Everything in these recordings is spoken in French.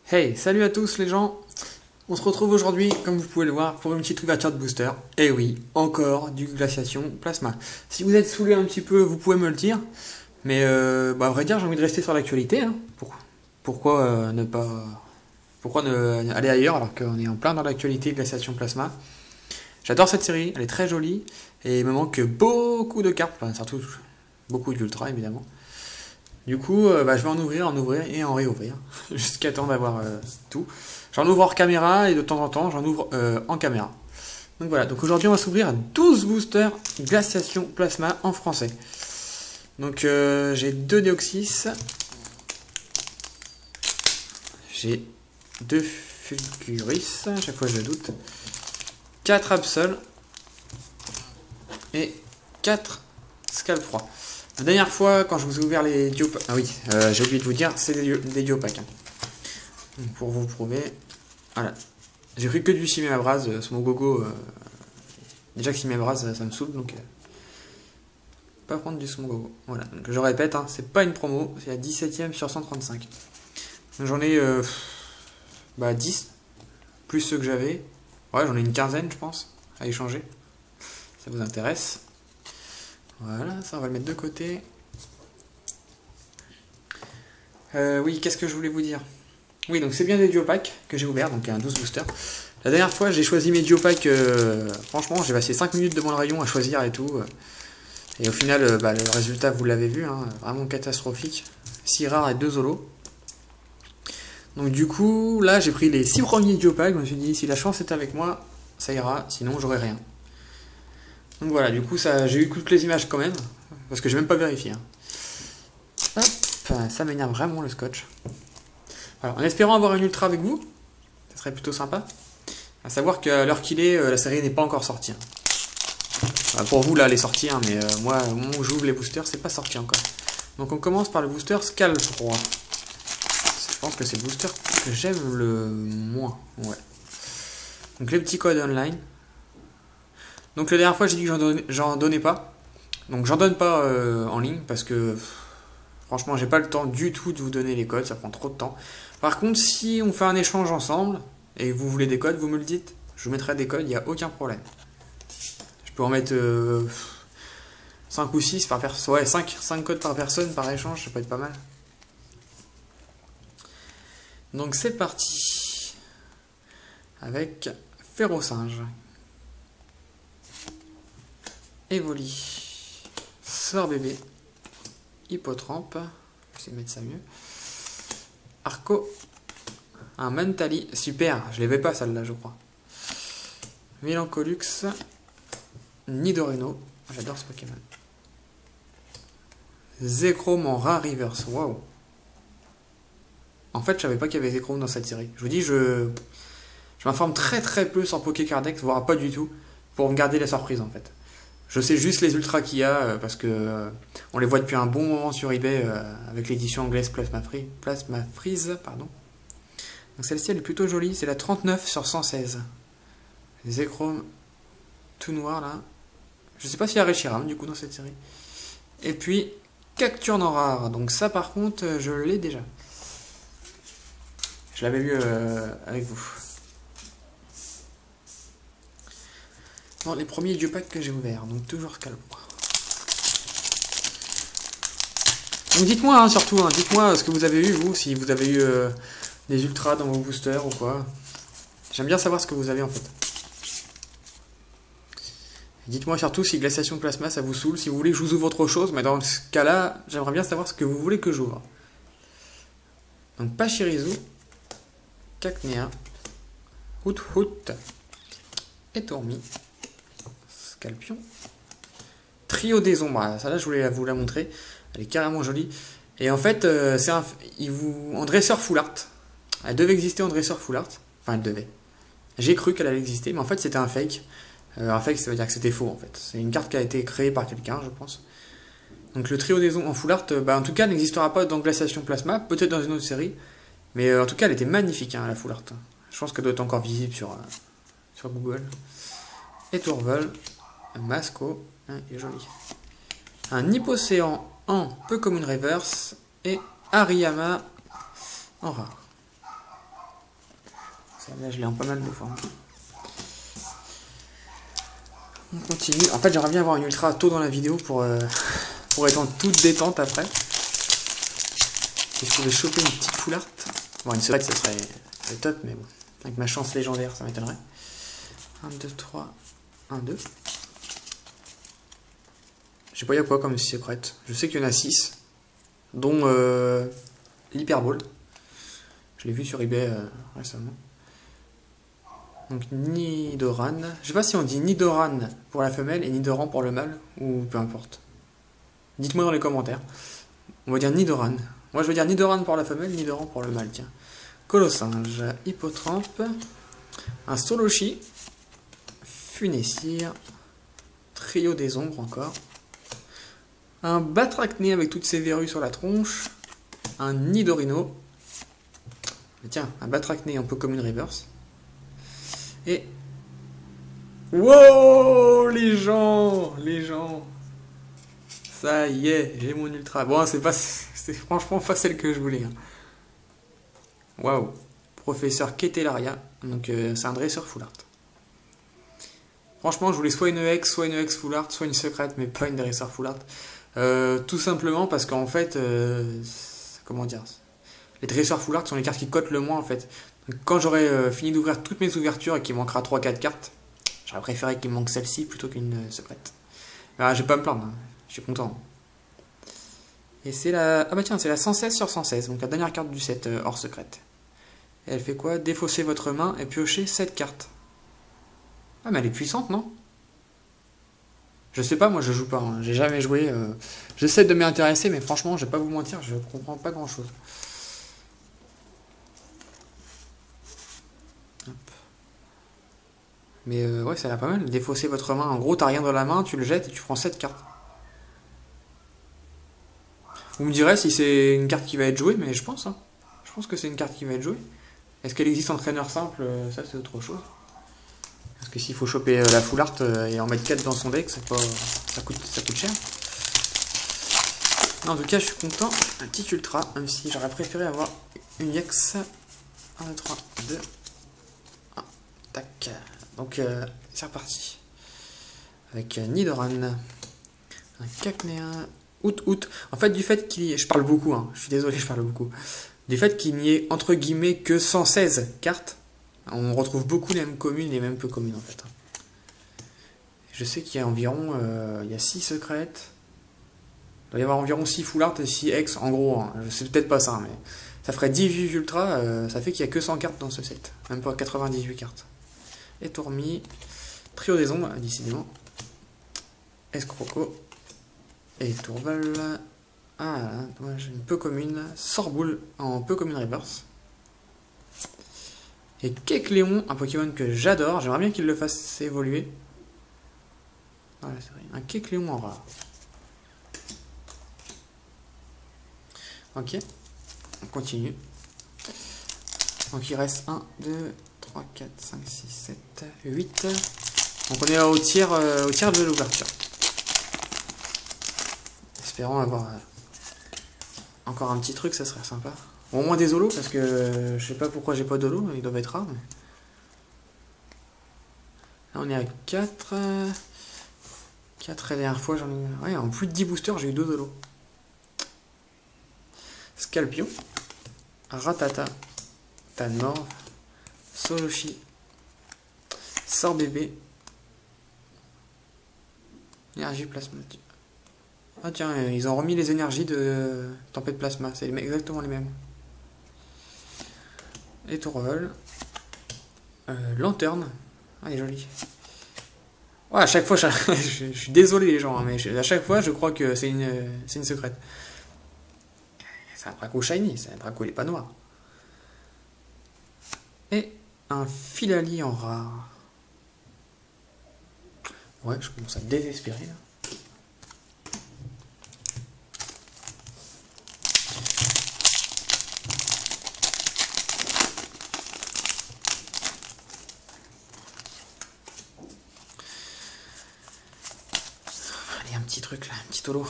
Hey, salut à tous les gens. On se retrouve aujourd'hui, comme vous pouvez le voir, pour une petite ouverture de booster. Et oui, encore du glaciation plasma. Si vous êtes saoulé un petit peu, vous pouvez me le dire. Mais à vrai dire, j'ai envie de rester sur l'actualité. Hein. Pourquoi ne pas... Pourquoi ne aller ailleurs alors qu'on est en plein dans l'actualité glaciation plasma. J'adore cette série, elle est très jolie. Et il me manque beaucoup de cartes, enfin, surtout beaucoup d'ultra évidemment. Du coup, je vais en ouvrir et en réouvrir, jusqu'à temps d'avoir tout. J'en ouvre hors caméra et de temps en temps, j'en ouvre en caméra. Donc voilà, donc aujourd'hui on va s'ouvrir à 12 boosters glaciation plasma en français. Donc j'ai 2 Deoxys, j'ai 2 Fulguris, à chaque fois je doute, 4 Absol et 4 Scalp-Froid. La dernière fois, quand je vous ai ouvert les Diopacks... Ah oui, j'ai oublié de vous dire, c'est des Diopacks. Hein. Donc pour vous prouver... Voilà. J'ai pris que du Simé-Abraz sur mon gogo. Déjà que Simé-Abraz, ça me saoule, donc... pas prendre du Smogogo. Voilà, donc je répète, hein, c'est pas une promo, c'est la 17ème sur 135. J'en ai 10, plus ceux que j'avais. Ouais, j'en ai une quinzaine, je pense, à échanger. Ça vous intéresse? Voilà, ça on va le mettre de côté. Oui, qu'est-ce que je voulais vous dire? Oui, donc c'est bien des Diopacks que j'ai ouvert, donc un 12 booster. La dernière fois, j'ai choisi mes Diopacks, franchement, j'ai passé 5 minutes devant le rayon à choisir et tout. Et au final, le résultat, vous l'avez vu, hein, vraiment catastrophique. 6 rares et 2 holos. Donc du coup, là, j'ai pris les 6 premiers Diopacks. Je me suis dit, si la chance est avec moi, ça ira, sinon j'aurai rien. Donc voilà, du coup, j'ai eu toutes les images quand même, parce que j'ai même pas vérifié. Hein. Hop, ça m'énerve vraiment le scotch. Alors, en espérant avoir un ultra avec vous, ça serait plutôt sympa. À savoir qu'à l'heure qu'il est, la série n'est pas encore sortie. Hein. Pour vous, là, elle est sortie, hein, mais moi, au moment où j'ouvre les boosters, c'est pas sorti encore. Donc on commence par le booster Scalp-Froid. Je pense que c'est le booster que j'aime le moins. Ouais. Donc les petits codes online. Donc la dernière fois, j'ai dit que j'en donnais pas. Donc j'en donne pas en ligne parce que franchement, j'ai pas le temps du tout de vous donner les codes, ça prend trop de temps. Par contre, si on fait un échange ensemble et vous voulez des codes, vous me le dites. Je vous mettrai des codes, il n'y a aucun problème. Je peux en mettre 5 ou 6 par personne. Ouais, 5 codes par personne par échange, ça peut être pas mal. Donc c'est parti. Avec Ferrosinge. Evoli. Sœur bébé. Hippotrampe. Je vais essayer de mettre ça mieux. Arco. Un Mentali. Super. Je l'avais pas celle-là, je crois. Mélancolux. Nidorino. J'adore ce Pokémon. Zekrom en rare reverse. Waouh. En fait, je savais pas qu'il y avait Zekrom dans cette série. Je vous dis, je m'informe très peu sur Pokécardex, voire pas du tout, pour me garder la surprise en fait. Je sais juste les ultras qu'il y a parce que on les voit depuis un bon moment sur eBay avec l'édition anglaise Plasma Freeze, pardon. Donc celle-ci elle est plutôt jolie, c'est la 39 sur 116. Zekrom tout noir là. Je sais pas s'il y a Reshiram du coup dans cette série. Et puis Cacturne en rare. Donc ça par contre je l'ai déjà. Je l'avais vu avec vous. Bon, les premiers Diopacks que j'ai ouverts, donc toujours Scalp-Froid. Donc dites-moi hein, surtout, hein, dites-moi ce que vous avez eu vous, si vous avez eu des ultras dans vos boosters ou quoi. J'aime bien savoir ce que vous avez en fait. Dites-moi surtout si glaciation plasma ça vous saoule, si vous voulez que je vous ouvre autre chose, mais dans ce cas-là, j'aimerais bien savoir ce que vous voulez que j'ouvre. Donc Pachirisu, Cacnea, Hoot, Étourmi, Scalpion, Trio des ombres. Ah, ça là je voulais vous la montrer, elle est carrément jolie. Et en fait, c'est en dresseur full art. Elle devait exister en dresseur full art. Enfin, elle devait. J'ai cru qu'elle allait exister, mais en fait c'était un fake. Un fake, ça veut dire que c'était faux en fait. C'est une carte qui a été créée par quelqu'un, je pense. Donc le trio des ombres en full art, en tout cas, n'existera pas dans Glaciation Plasma, peut-être dans une autre série. Mais en tout cas, elle était magnifique, hein, la full art. Je pense qu'elle doit être encore visible sur Google. Et Tourvel, Masco, hein, il est joli. Un Hippocéan en peu comme une reverse et Hariyama en rare. Là, je l'ai en pas mal de fois. On continue. En fait, j'aimerais bien avoir une ultra tôt dans la vidéo pour être en toute détente après. Si je pouvais choper une petite full art. Bon, une secrète, ça serait top, mais bon. Avec ma chance légendaire, ça m'étonnerait. 1, 2, 3, 1, 2. Je sais pas, il y a quoi comme secrète. Je sais qu'il y en a 6. Dont l'Hyperball. Je l'ai vu sur eBay récemment. Donc Nidoran. Je sais pas si on dit Nidoran pour la femelle et Nidoran pour le mâle, ou peu importe. Dites-moi dans les commentaires. On va dire Nidoran. Moi je veux dire Nidoran pour la femelle, Nidoran pour le mâle, tiens. Colossinge, Hippotrampe, un Soloshi, Funessire, Trio des ombres encore, un Batrachné avec toutes ses verrues sur la tronche, un Nidorino, tiens, un Batrachné un peu comme une reverse, et... Wow, les gens, ça y est, j'ai mon ultra. Bon, c'est franchement pas celle que je voulais. Hein. Waouh, professeur Ketelaria, donc c'est un dresseur full art. Franchement, je voulais soit une EX, soit une EX full art, soit une secrète, mais pas une dresseur full art. Tout simplement parce qu'en fait, comment dire, les dresseurs full art sont les cartes qui cotent le moins en fait. Donc, quand j'aurai fini d'ouvrir toutes mes ouvertures et qu'il manquera 3-4 cartes, j'aurais préféré qu'il me manque celle-ci plutôt qu'une secrète. Ah, je vais pas me plaindre, hein. Je suis content. Et c'est la... Ah bah tiens, c'est la 116 sur 116, donc la dernière carte du set hors secrète. Et elle fait quoi? Défausser votre main et piocher 7 cartes. Ah mais elle est puissante, non? Je sais pas, moi je joue pas, hein. J'ai jamais joué. J'essaie de m'y intéresser, mais franchement, je vais pas vous mentir, je comprends pas grand chose. Mais ouais, ça a l'air pas mal. Défausser votre main. En gros, t'as rien dans la main, tu le jettes et tu prends 7 cartes. Vous me direz si c'est une carte qui va être jouée, mais je pense. Hein. Je pense que c'est une carte qui va être jouée. Est-ce qu'elle existe en traîneur simple? Ça, c'est autre chose. Parce que s'il faut choper la full art et en mettre 4 dans son deck, ça coûte cher. Non, en tout cas, je suis content. Un petit ultra, même si j'aurais préféré avoir une Yex. 1, 2, 3, 2. 1. Tac. Donc, c'est reparti. Avec Nidoran. Un Cacnéa. Out. En fait, du fait qu'il y ait... Je parle beaucoup, hein. Je suis désolé, je parle beaucoup. Du fait qu'il n'y ait, entre guillemets, que 116 cartes, on retrouve beaucoup les mêmes communes et même peu communes, en fait. Je sais qu'il y a environ... il y a 6 secrètes. Il doit y avoir environ 6 full art et 6 ex, en gros. Hein. Je sais peut-être pas ça, mais... Ça ferait 18 ultra, ça fait qu'il n'y a que 100 cartes dans ce set. Même pas 98 cartes. Et Tourmi. Trio des ombres, décidément. Escroco. Et Tourval. Ah, là, j'ai une peu commune. Sorboule en peu commune reverse. Et Kecléon, un Pokémon que j'adore. J'aimerais bien qu'il le fasse évoluer. Voilà, c'est vrai. Un Kecléon en rare. Ok. On continue. Donc il reste 1, 2, 3, 4, 5, 6, 7, 8. Donc on est au tiers de l'ouverture. Espérons avoir encore un petit truc, ça serait sympa. Au moins des holos, parce que je sais pas pourquoi j'ai pas d'holos, ils doivent être rares. Mais... Là on est à 4. 4 et la dernière fois j'en ai... Ouais, en plus de 10 boosters, j'ai eu 2 holos. Scalpio. Ratata. Tanmorve. Soloshi. Sorbébé. Énergie plasma. Ah tiens, ils ont remis les énergies de tempête plasma, c'est exactement les mêmes. Et Tourvel. Lanterne. Ah, elle est jolie. Ouais, à chaque fois, je suis désolé les gens, hein, mais à chaque fois, je crois que c'est une secrète. C'est un Draco shiny, c'est un Draco, il est pas noir. Et un Filali en rare. Ouais, je commence à désespérer là. Allez, un petit truc là, un petit holo.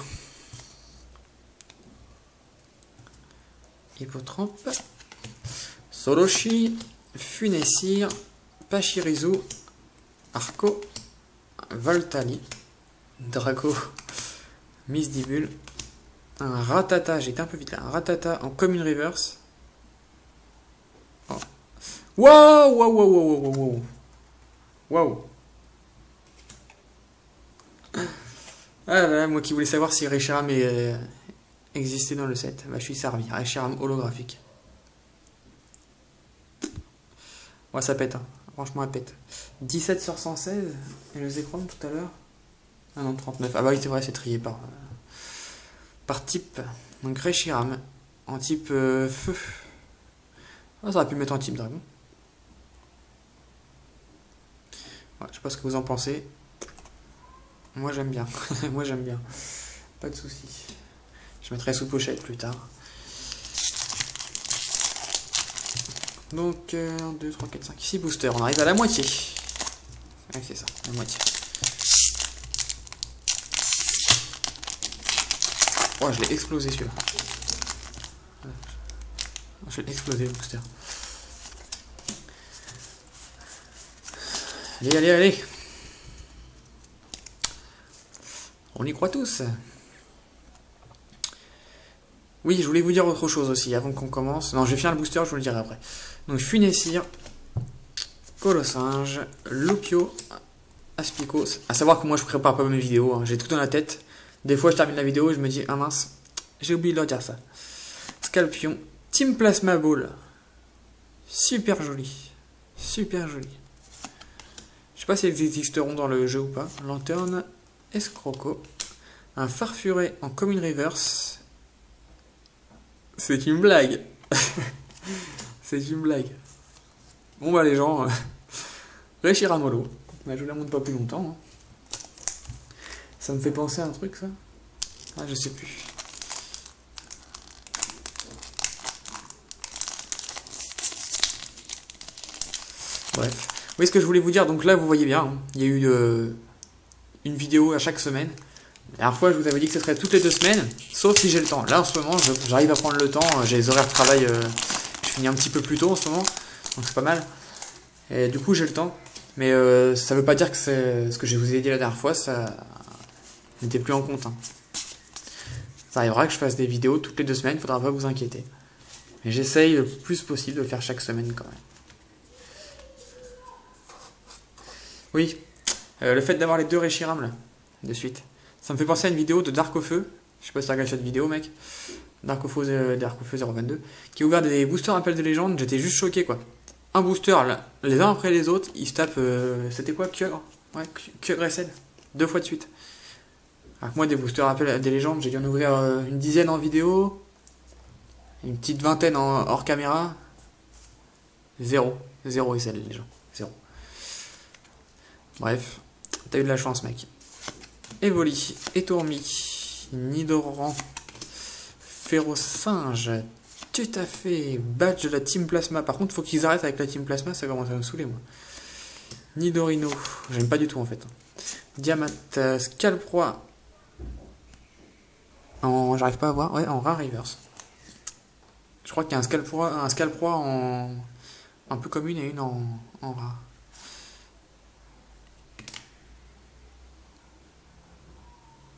Hippotrampe. Soloshi. Funessir, Pachirisu, Arco, Voltali, Draco, Misdibule, un Ratata, j'étais un peu vite là, un Ratata en commune reverse. Oh. Wow, wow, wow, wow, wow, wow. Wow. Ah là, moi qui voulais savoir si Reshiram existait dans le set, bah, je suis servi. Reshiram holographique. Ouais, ça pète, hein. Franchement, elle pète. 17 sur 116, et le Zekrom tout à l'heure. Ah non, 39. Ah bah oui, c'est vrai, c'est trié par type. Donc Reshiram, en type feu. Ah, ça aurait pu mettre en type dragon. Ouais, je sais pas ce que vous en pensez. Moi j'aime bien. Moi j'aime bien. Pas de soucis. Je mettrai sous pochette plus tard. Donc 1, 2, 3, 4, 5, 6 boosters. On arrive à la moitié. Ouais, c'est ça, la moitié. Oh, je l'ai explosé celui-là. Je l'ai explosé le booster. Allez, allez, allez. On y croit tous. Oui, je voulais vous dire autre chose aussi avant qu'on commence. Non, je vais faire le booster, je vous le dirai après. Donc Funessir, Colossinge, Lupio, Aspicos. À savoir que moi je prépare pas mes vidéos, hein. J'ai tout dans la tête. Des fois je termine la vidéo et je me dis, ah mince, j'ai oublié de leur dire ça. Scalpion, Team Plasma Ball. Super joli. Super joli. Je sais pas si elles existeront dans le jeu ou pas. Lanterne, Escroco. Un Farfuré en commune reverse. C'est une blague. C'est une blague. Bon bah les gens, Reshiramolo. Bah, je vous la montre pas plus longtemps. Hein. Ça me fait penser à un truc ça. Ah je sais plus. Bref. Oui, ce que je voulais vous dire, donc là vous voyez bien, hein, il y a eu une vidéo à chaque semaine. La dernière fois je vous avais dit que ce serait toutes les 2 semaines, sauf si j'ai le temps. Là en ce moment j'arrive à prendre le temps, j'ai les horaires de travail, je finis un petit peu plus tôt en ce moment, donc c'est pas mal. Et du coup j'ai le temps, mais ça veut pas dire que c'est ce que je vous ai dit la dernière fois, ça n'était plus en compte. Hein. Ça arrivera que je fasse des vidéos toutes les 2 semaines, faudra pas vous inquiéter. Mais j'essaye le plus possible de le faire chaque semaine quand même. Oui, le fait d'avoir les 2 Reshiram là, de suite. Ça me fait penser à une vidéo de Dark au Feu. Je sais pas si tu as regardé cette vidéo, mec. Dark au Feu 022. Qui a ouvert des boosters appel de légende. J'étais juste choqué, quoi. Un booster, là, les uns après les autres, ils se tapent. C'était quoi, Kyogre? Ouais, Kyogre SL. 2 fois de suite. Alors que moi, des boosters appel des légendes, j'ai dû en ouvrir une dizaine en vidéo. Une petite vingtaine hors caméra. Zéro. Zéro SL, les gens. Zéro. Bref, t'as eu de la chance, mec. Evoli, Etourmi, Nidoran, Férocinge, tout à fait. Badge de la Team Plasma. Par contre, faut qu'ils arrêtent avec la Team Plasma, ça commence à me saouler, moi. Nidorino, j'aime pas du tout en fait. Diamant, Scalproie. J'arrive pas à voir, ouais, en rare reverse. Je crois qu'il y a un Scalproie en un peu commune et une en rare.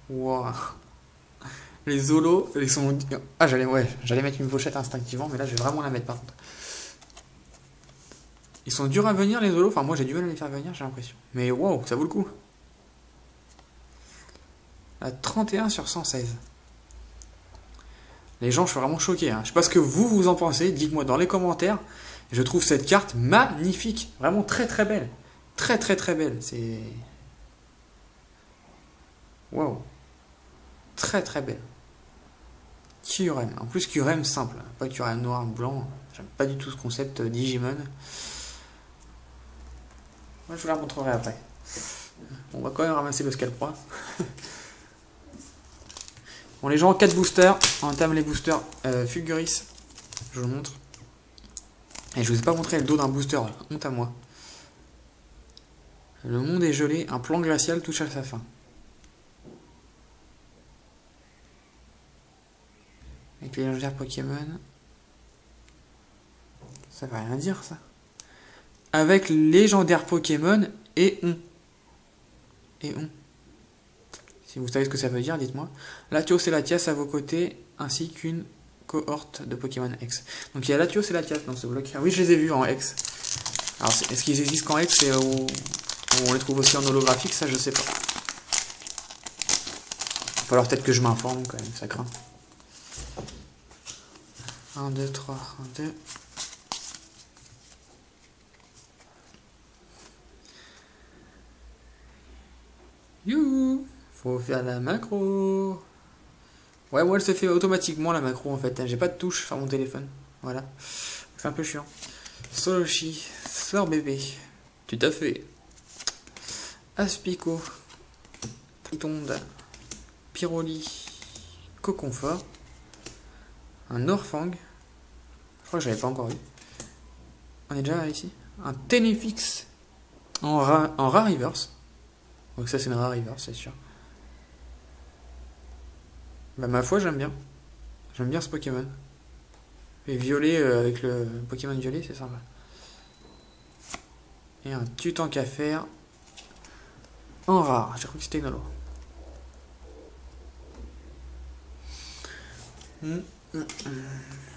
Wow. Les Zolos, ils sont... Ah, j'allais mettre une pochette instinctivement, mais là, je vais vraiment la mettre par contre. Ils sont durs à venir, les Zolos. Enfin, moi, j'ai du mal à les faire venir, j'ai l'impression. Mais wow, ça vaut le coup. À 31 sur 116. Les gens, je suis vraiment choqué. Hein. Je sais pas ce que vous en pensez. Dites-moi dans les commentaires. Je trouve cette carte magnifique. Vraiment très très belle. Très très très belle. C'est... Waouh. Très très belle. Kyurem. En plus, Kyurem simple. Pas Kyurem noir, blanc. J'aime pas du tout ce concept Digimon. Moi, je vous la montrerai après. On va quand même ramasser le Scalproie. Bon, les gens, 4 boosters. On entame les boosters Fulguris. Je vous le montre. Et je vous ai pas montré le dos d'un booster. Là. Honte à moi. Le monde est gelé. Un plan glacial touche à sa fin. Avec les légendaires Pokémon. Ça veut rien dire, ça. avec légendaire Pokémon et on. Et on. Si vous savez ce que ça veut dire, dites-moi. Latios et Latias à vos côtés, ainsi qu'une cohorte de Pokémon X. Donc il y a Latios et Latias dans ce bloc. Ah oui, je les ai vus en X. Alors est-ce qu'ils existent qu'en X et où on les trouve aussi en holographique? Ça, je sais pas. Il va falloir peut-être que je m'informe quand même, ça craint. 1, 2, 3, 1, 2. Youhou! Faut faire la macro. Ouais, moi elle se fait automatiquement la macro en fait. J'ai pas de touche sur mon téléphone. Voilà. C'est un peu chiant. Soloshi, sœur bébé. Tout à fait. Aspico. Tritonde. Pyroli. Coconfort. Un Orfang. Je crois que j'avais pas encore vu. On est déjà ici. Un Tenefix. En rare reverse. Donc ça c'est une rare reverse, c'est sûr. Bah ma foi j'aime bien. J'aime bien ce Pokémon. Et violet avec le Pokémon violet c'est sympa. Et un tutank à faire. En rare, j'ai cru que c'était une holo.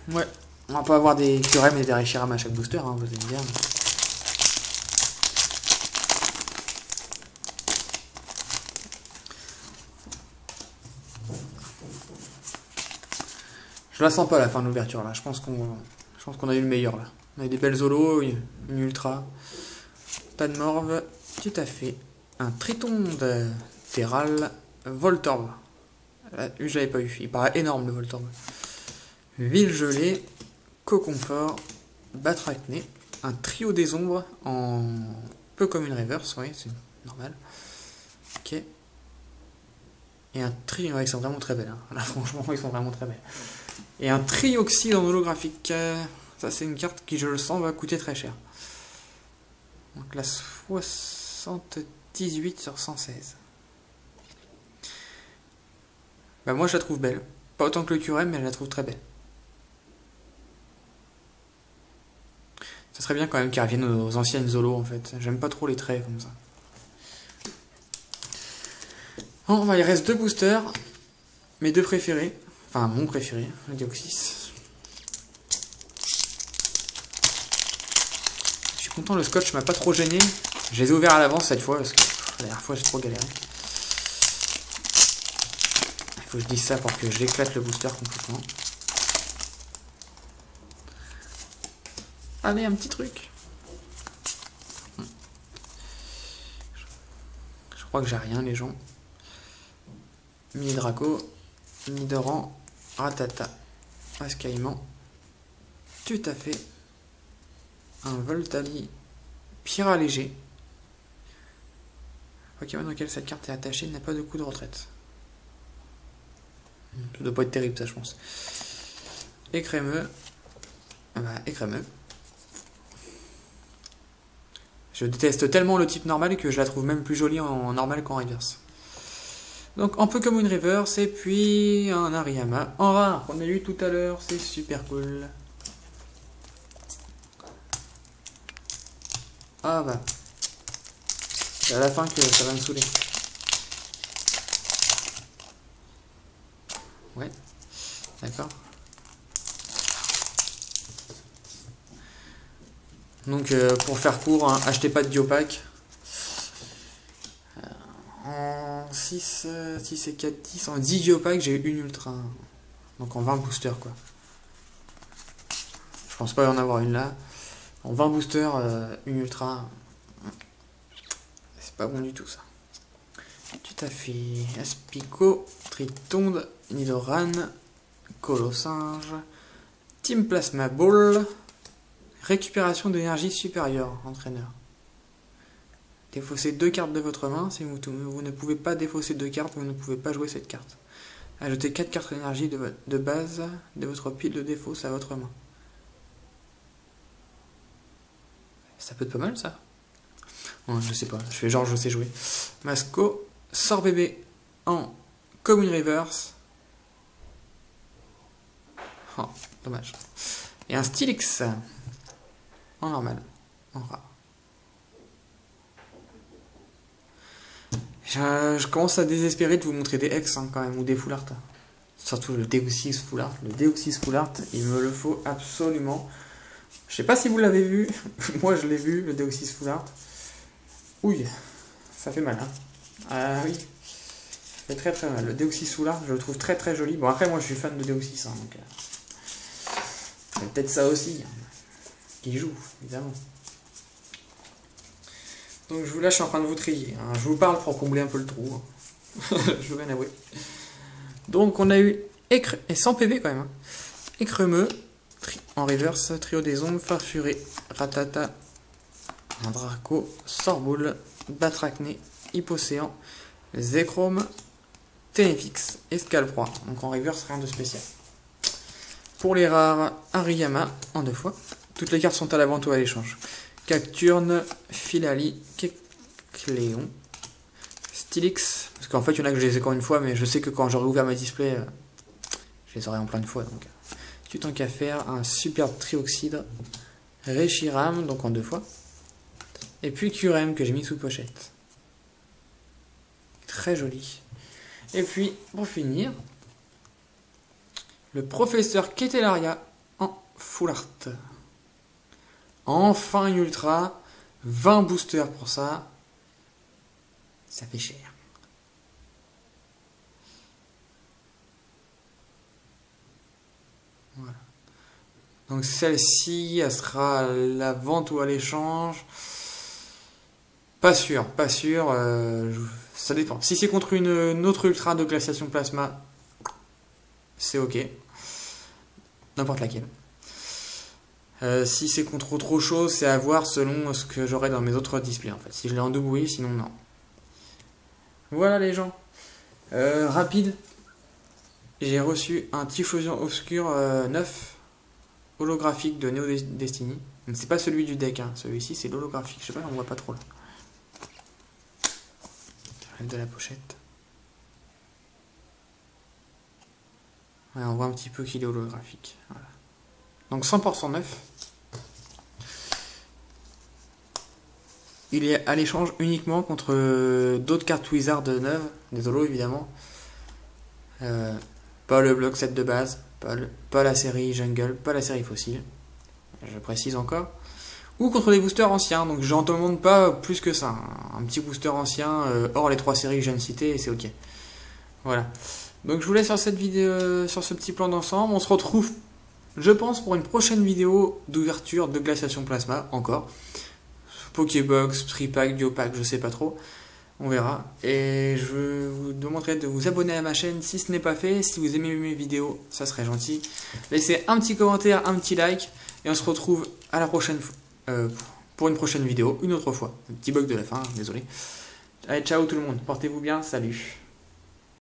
Ouais, on va pas avoir des Curem et des Reshiram à chaque booster, hein, vous allez me dire. Je la sens pas la fin de l'ouverture là, je pense qu'on a eu le meilleur là. On a eu des belles holos, une ultra. Pas de morve, tout à fait. Un Tritonde, Terral, Voltorb. Lui je l'avais pas eu, il paraît énorme le Voltorb. Ville gelée, Coconfort, Batracné, un trio des ombres en peu comme une reverse, oui, c'est normal. Ok. Et un trio, ouais, ils sont vraiment très belles. Hein. Là, franchement, ils sont vraiment très belles. Et un trioxyde en holographique. Ça, c'est une carte qui, je le sens, va coûter très cher. Donc la 78 sur 116. Bah, moi, je la trouve belle. Pas autant que le Curem, mais je la trouve très belle. Ça serait bien quand même qu'ils reviennent aux anciennes Zolo en fait. J'aime pas trop les traits comme ça. Bon, il reste deux boosters. Mes deux préférés. Enfin, mon préféré, le Deoxys. Je suis content, le scotch m'a pas trop gêné. Je les ai ouverts à l'avance cette fois parce que la dernière fois j'ai trop galéré. Il faut que je dise ça pour que j'éclate le booster complètement. Allez, un petit truc. Je crois que j'ai rien, les gens. Mini Draco, Nidoran, Ratata, Ascaïman, tout à fait. Un Voltali, Pyra léger. Pokémon auquel cette carte est attachée n'a pas de coup de retraite. Ça doit pas être terrible, ça, je pense. Écrémeux. Bah, écrémeux. Je déteste tellement le type normal que je la trouve même plus jolie en normal qu'en reverse. Donc un peu comme une reverse et puis un Hariyama en rare qu'on a eu tout à l'heure, c'est super cool. Ah bah, c'est à la fin que ça va me saouler. Ouais, d'accord. Donc pour faire court, hein, achetez pas de Diopack. En 6 et 4, 10, en 10 Diopack, j'ai eu une ultra. Donc en 20 boosters quoi. Je pense pas y en avoir une là. En 20 boosters, une ultra. C'est pas bon du tout ça. Tout à fait. Aspico, Tritonde, Nidoran, Colossinge, Team Plasma Ball, récupération d'énergie supérieure, entraîneur. Défaussez 2 cartes de votre main. Si vous ne pouvez pas défausser 2 cartes, vous ne pouvez pas jouer cette carte. Ajoutez 4 cartes d'énergie de base de votre pile de défausse à votre main. Ça peut être pas mal ça. Ouais, je sais pas, je fais genre je sais jouer. Masco, sort bébé en commune reverse. Oh, dommage. Et un Stylix en normal, en rare. Je commence à désespérer de vous montrer des X hein, quand même, ou des full art. Surtout le Deus full art. Le Deus full art, il me le faut absolument. Je sais pas si vous l'avez vu. Moi je l'ai vu, le Deus full art. Ouille, ça fait mal. Hein. Ah oui, ça fait très très mal. Le Deus full art, je le trouve très très joli. Bon après moi je suis fan de Deus 6. Hein, donc c'est peut-être ça aussi. Hein, qui joue, évidemment. Donc je vous lâche, je suis en train de vous trier. Hein. Je vous parle pour combler un peu le trou. Hein. Je veux bien avouer. Donc on a eu Écre et 100 PV quand même. Hein. Écremeux, en reverse, Trio des ombres, Farfuré, Ratata, un Draco, Sorboule, Batracné, Hypocéan, Zekrom, Ténéfix et Scalproie. Donc en reverse, rien de spécial. Pour les rares, Hariyama en 2 fois. Toutes les cartes sont à la vente ou à l'échange. Cacturne, Philali, Kecléon, Stylix. Parce qu'en fait, il y en a que je les ai encore une fois, mais je sais que quand j'aurai ouvert ma display, je les aurai en plein de fois. Donc, tu tant qu'à faire, un superbe Trioxydre, Reshiram, donc en 2 fois. Et puis Curem que j'ai mis sous pochette. Très joli. Et puis, pour finir, le professeur Ketelaria en full art. Enfin une ultra, 20 boosters pour ça, ça fait cher. Voilà. Donc celle-ci, elle sera à la vente ou à l'échange. Pas sûr, pas sûr, ça dépend. Si c'est contre une autre ultra de glaciation plasma, c'est ok. N'importe laquelle. Si c'est contre autre chose, c'est à voir selon ce que j'aurai dans mes autres displays en fait. Si je l'ai en double, oui, sinon non. Voilà les gens. Rapide. J'ai reçu un Typhlosion Obscur 9 holographique de Neo Destiny. C'est pas celui du deck, hein. Celui-ci c'est l'holographique. Je sais pas, on voit pas trop là. De la pochette. Ouais, on voit un petit peu qu'il est holographique. Voilà. Donc 100% neuf. Il est à l'échange uniquement contre d'autres cartes Wizard neuves, des holos évidemment. Pas le bloc 7 de base, pas la série Jungle, pas la série Fossile. Je précise encore. Ou contre des boosters anciens, donc j'en demande pas plus que ça. Un petit booster ancien, hors les 3 séries que je viens de citer, et c'est ok. Voilà. Donc je vous laisse sur cette vidéo, sur ce petit plan d'ensemble. On se retrouve, je pense, pour une prochaine vidéo d'ouverture de glaciation plasma, encore. Pokébox, Tripack, Duopack, je sais pas trop. On verra. Et je vous demanderai de vous abonner à ma chaîne si ce n'est pas fait. Si vous aimez mes vidéos, ça serait gentil. Laissez un petit commentaire, un petit like. Et on se retrouve à la prochaine pour une prochaine vidéo, une autre fois. Un petit bug de la fin, désolé. Allez, ciao tout le monde. Portez-vous bien. Salut.